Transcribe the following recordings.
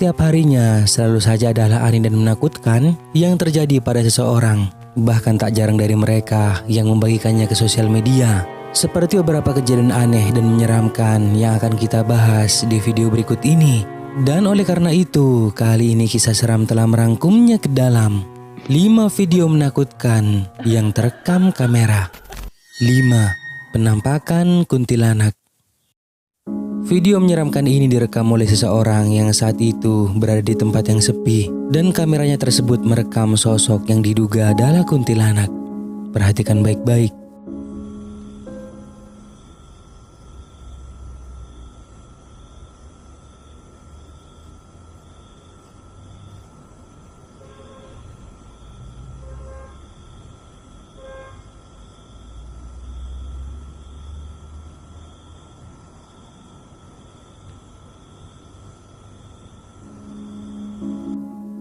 Setiap harinya selalu saja adalah aneh dan menakutkan yang terjadi pada seseorang. Bahkan tak jarang dari mereka yang membagikannya ke sosial media. Seperti beberapa kejadian aneh dan menyeramkan yang akan kita bahas di video berikut ini. Dan oleh karena itu, kali ini Kisah Seram telah merangkumnya ke dalam 5 video menakutkan yang terekam kamera. 5. Penampakan kuntilanak. Video menyeramkan ini direkam oleh seseorang yang saat itu berada di tempat yang sepi dan kameranya tersebut merekam sosok yang diduga adalah kuntilanak. Perhatikan baik-baik.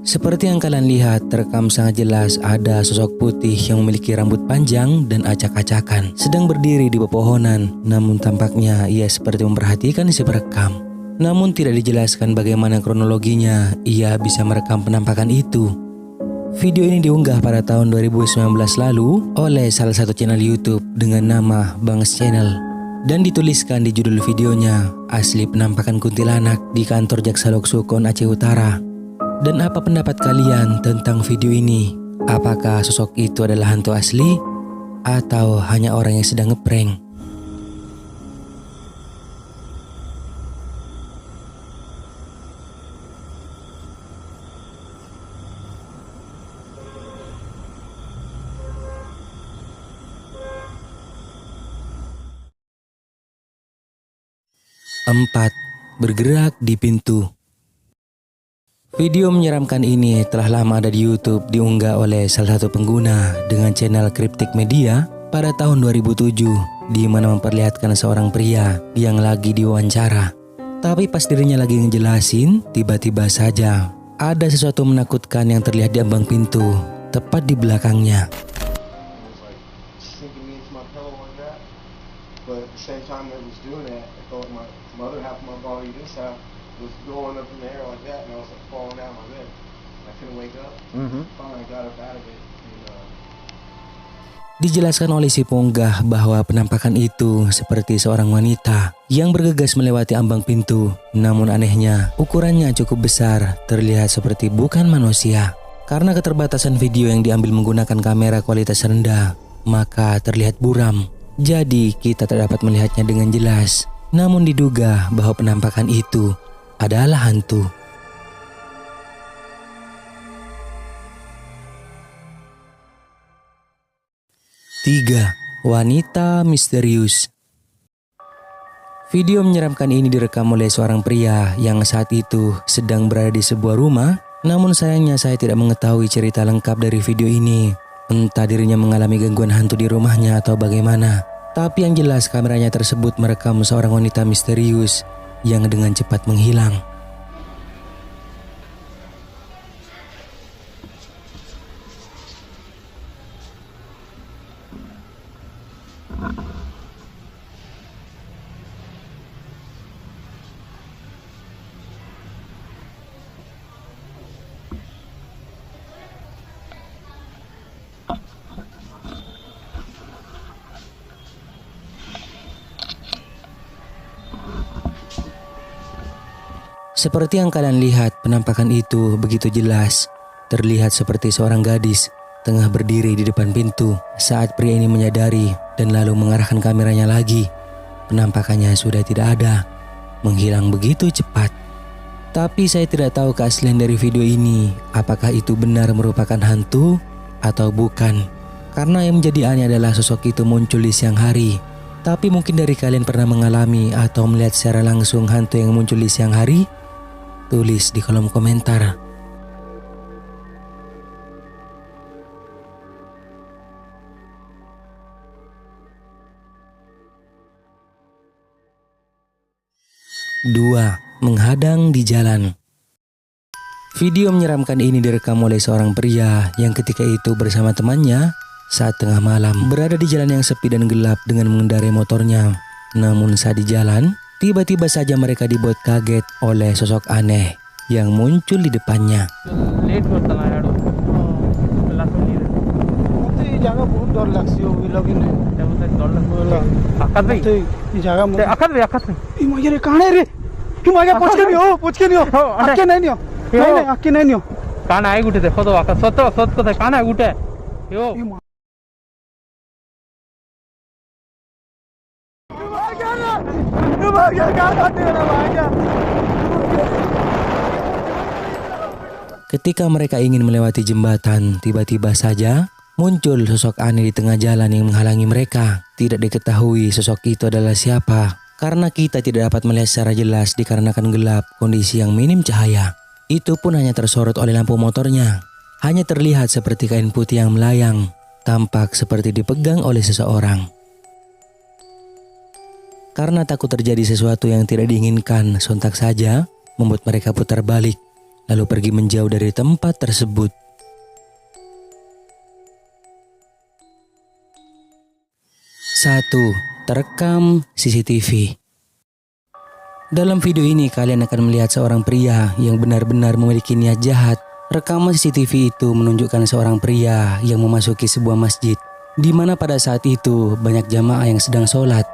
Seperti yang kalian lihat, terekam sangat jelas ada sosok putih yang memiliki rambut panjang dan acak-acakan sedang berdiri di pepohonan. Namun tampaknya ia seperti memperhatikan si perekam. Namun tidak dijelaskan bagaimana kronologinya ia bisa merekam penampakan itu. Video ini diunggah pada tahun 2019 lalu oleh salah satu channel YouTube dengan nama Bangs Channel. Dan dituliskan di judul videonya, "Asli penampakan kuntilanak di kantor Jaksa Loksukon Aceh Utara." Dan apa pendapat kalian tentang video ini? Apakah sosok itu adalah hantu asli atau hanya orang yang sedang ngeprank? Empat, bergerak di pintu. Video menyeramkan ini telah lama ada di YouTube, diunggah oleh salah satu pengguna dengan channel Cryptic Media pada tahun 2007, di mana memperlihatkan seorang pria yang lagi diwawancara. Tapi pas dirinya lagi ngejelasin, tiba-tiba saja ada sesuatu menakutkan yang terlihat di ambang pintu, tepat di belakangnya. Was going up in the air like that, and I was like falling out of my bed. I couldn't wake up. Finally got up out of it. Dijelaskan oleh si pengunggah bahwa penampakan itu seperti seorang wanita yang bergegas melewati ambang pintu. Namun anehnya, ukurannya cukup besar, terlihat seperti bukan manusia. Karena keterbatasan video yang diambil menggunakan kamera kualitas rendah, maka terlihat buram. Jadi kita tak dapat melihatnya dengan jelas. Namun diduga bahwa penampakan itu adalah hantu. Tiga, wanita misterius. Video menyeramkan ini direkam oleh seorang pria yang saat itu sedang berada di sebuah rumah. Namun sayangnya saya tidak mengetahui cerita lengkap dari video ini. Entah dirinya mengalami gangguan hantu di rumahnya atau bagaimana. Tapi yang jelas kameranya tersebut merekam seorang wanita misterius yang dengan cepat menghilang. Seperti yang kalian lihat, penampakan itu begitu jelas. Terlihat seperti seorang gadis tengah berdiri di depan pintu saat pria ini menyadari dan lalu mengarahkan kameranya lagi. Penampakannya sudah tidak ada, menghilang begitu cepat. Tapi saya tidak tahu keaslian dari video ini, apakah itu benar merupakan hantu atau bukan. Karena yang menjadi aneh adalah sosok itu muncul di siang hari. Tapi mungkin dari kalian pernah mengalami atau melihat secara langsung hantu yang muncul di siang hari? Tulis di kolom komentar. Dua, menghadang di jalan. Video menyeramkan ini direkam oleh seorang pria yang ketika itu bersama temannya saat tengah malam berada di jalan yang sepi dan gelap dengan mengendarai motornya. Namun saat di jalan, tiba-tiba saja mereka dibuat kaget oleh sosok aneh yang muncul di depannya. Ketika mereka ingin melewati jembatan, tiba-tiba saja muncul sosok aneh di tengah jalan yang menghalangi mereka. Tidak diketahui sosok itu adalah siapa, karena kita tidak dapat melihat secara jelas dikarenakan gelap kondisi yang minim cahaya. Itu pun hanya tersorot oleh lampu motornya. Hanya terlihat seperti kain putih yang melayang, tampak seperti dipegang oleh seseorang. Karena takut terjadi sesuatu yang tidak diinginkan, sontak saja membuat mereka putar balik, lalu pergi menjauh dari tempat tersebut. Satu, terekam CCTV. Dalam video ini kalian akan melihat seorang pria yang benar-benar memiliki niat jahat. Rekaman CCTV itu menunjukkan seorang pria yang memasuki sebuah masjid, di mana pada saat itu banyak jamaah yang sedang sholat.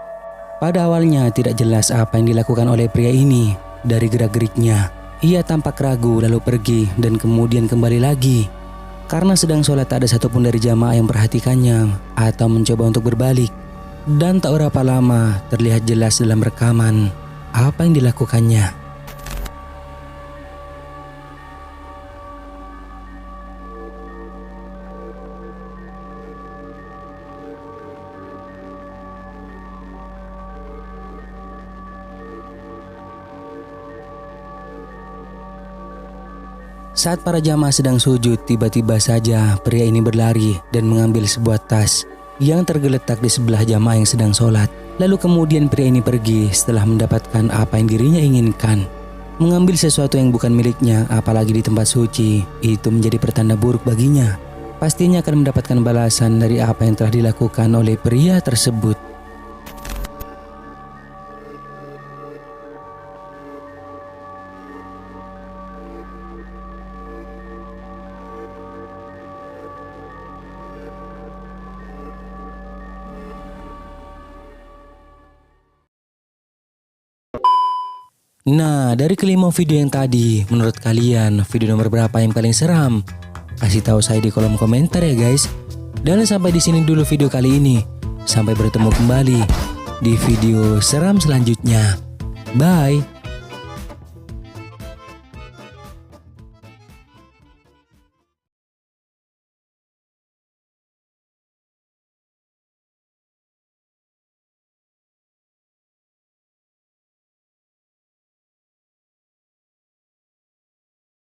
Pada awalnya tidak jelas apa yang dilakukan oleh pria ini. Dari gerak-geriknya, ia tampak ragu lalu pergi dan kemudian kembali lagi. Karena sedang sholat tak ada satupun dari jamaah yang memperhatikannya atau mencoba untuk berbalik. Dan tak berapa lama terlihat jelas dalam rekaman apa yang dilakukannya. Saat para jamaah sedang sujud, tiba-tiba saja pria ini berlari dan mengambil sebuah tas yang tergeletak di sebelah jamaah yang sedang sholat. Lalu kemudian pria ini pergi setelah mendapatkan apa yang dirinya inginkan. Mengambil sesuatu yang bukan miliknya, apalagi di tempat suci, itu menjadi pertanda buruk baginya. Pastinya akan mendapatkan balasan dari apa yang telah dilakukan oleh pria tersebut. Nah, dari kelima video yang tadi, menurut kalian video nomor berapa yang paling seram? Kasih tahu saya di kolom komentar ya guys. Dan sampai di sini dulu video kali ini. Sampai bertemu kembali di video seram selanjutnya. Bye.